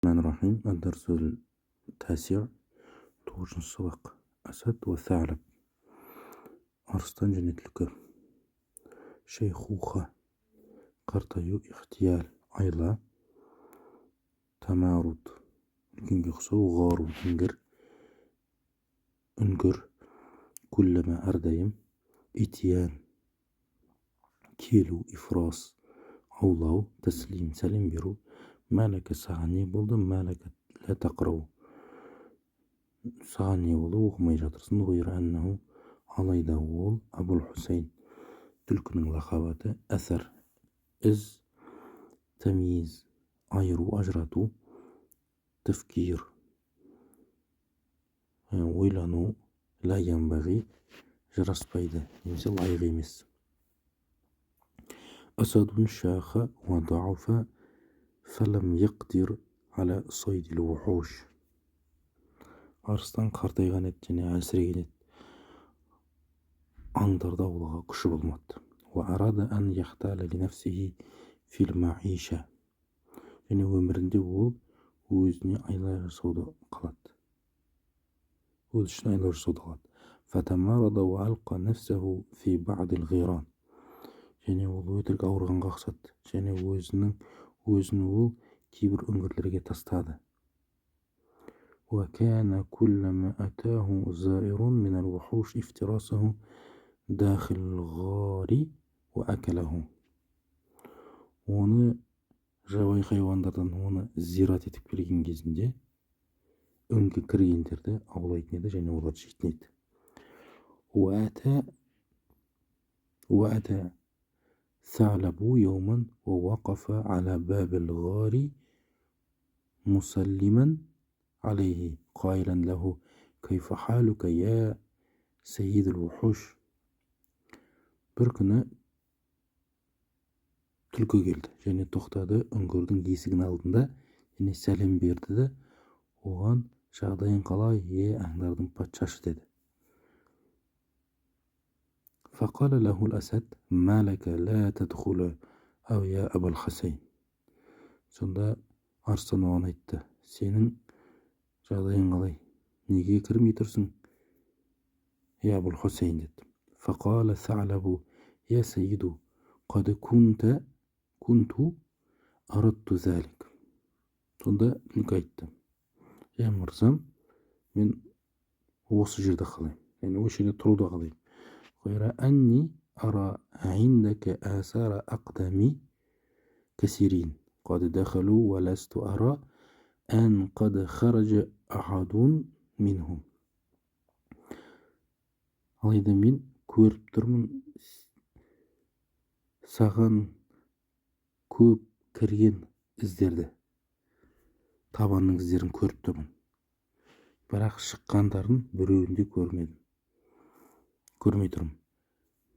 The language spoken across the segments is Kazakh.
الرحمن الرحيم. الدرس التاسع. 9 سبق. أسد وثعلب. أرستان және түлкі. Шейхуха. Қартаю, ихтиял, айла. Тамарут. Үлкенге ұқсау. Ғару, үңгір. Күлләмә, әрдайым. Итиян. Келу, ифрас. Аулау, тәслим, сәлем беру. Мәләкә, саған не болды? Мәләкә, лә тақырау. Саған не болды? Оқымай жатырсың. Ғойра әннәху. Алайда ол Абул Хусейн. Түлкінің лақабаты. Әсәр, із. Тәмиз, айыру, ажырату. Тәфкир, ойлану. Ла янбағи, жараспайды, немесе лайық емес. Асадун шаха ва да'афа фалам яқдир аля сайдил вухуш. Арыстан қартайған еді және әлсіреген еді. Аңдарды аулауға күші болмады. Ва арада ан яхтала ли нафсихи фил маиша. Және өмірінде ол өзіне айла жасауды қалады. Өз үшін айла жасауды қалады. Фатамарада ва алқа нафсаху фи бa'дил ғиран. Және ол өтірік ауырғанға ұқсады. Және өзін ол кейбір үңгірлерге тастады. وكان كلما أتاه زائر من الوحوش افتراسه داخل الغار وأكله. Оны жабайы хайуандардан оны зират етіп келген кезінде үнге кіргендерді аулайтын еді және оларды жейтін еді. وأتى ثعلب يوما ووقف على باب الغار مسلما عليه قائلا له كيف حالك يا سيد الوحوش. Bir күні түлкі келді және тоқтады үңгірдің есігінің алдында және сәлем берді де оған жағдайың қалай, аңдардың патшасы деді. فقال له الأسد ما لك لا تدخل أو يا أبا الحسين. Сонда арыстан оған айтты, сенің жағдайың қалай, неге кірмей тұрсың, يا أبو الحسين деді. فقال ثعلب يا سيد قد كنت أردت ذلك. Сонда түлкі айтты, мырзам, мен осы жерде қалайым, яғни осы жерде тұруды қалайым. غير أني أرى عندك آثار أقدام كثيرين قد دخلوا ولست أرى أن قد خرج أحد منهم. Алайда мен көріп тұрмын, саған көп кірген іздерді, табанның іздерін көріп тұрмын. Бірақ шыққандарын біреуінде көрмей тұрмын.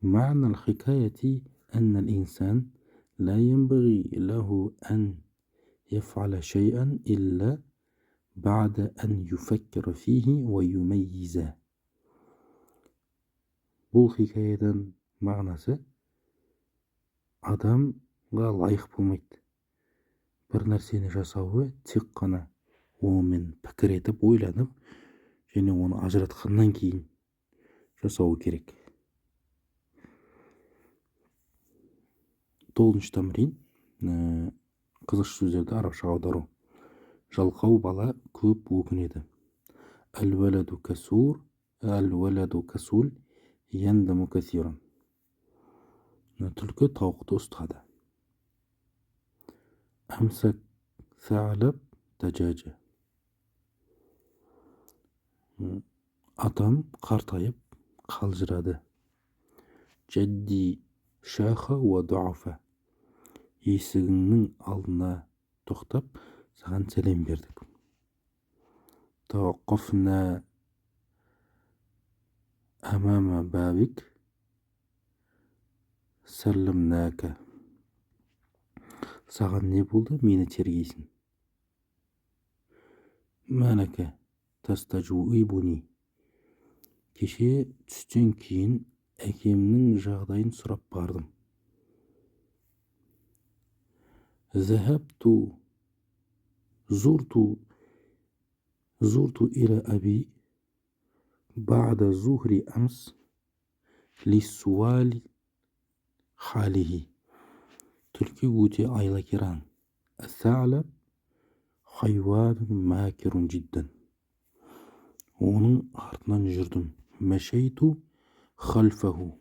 معنى الحكاية أن الإنسان لا ينبغي له أن يفعل شيئا إلا بعد أن يفكر فيه ويميزه. Бұл хикаядан мағынасы, адамға лайық болмайды бір нәрсені жасауы тек қана онымен пікір етіп, ойланып, және оны ажыратқаннан кейін жасауы керек. 9-шы тәмрин. Қызықты сөздерді арабшаға аудару. Жалқау бала көп өкінеді. Әл-вәләду кәсул яндаму кәсиран. Түлкі тауықты ұстады. Әмсәк сәләб тәжәжә. Атам қартайып қалжырады. Жәдди шаха ва да'афа. Есігіңнің алдына тоқтап, саған сәлем бердік. Тауаққафна әмама бәбік сәлімнәка. Саған не болды? Мені тергейсің. Мәләкә тастажуибуни. Кеше түстен кейін әкемнің жағдайын сұрап бардым. ذهبت زرت إلى أبي بعد ظهر أمس للسؤال حاله. تلكي وتي أيلا كيران. الثعلب حيوان ماكر جدا. Onun ardından yürüdüm. Meşeytu halfahu.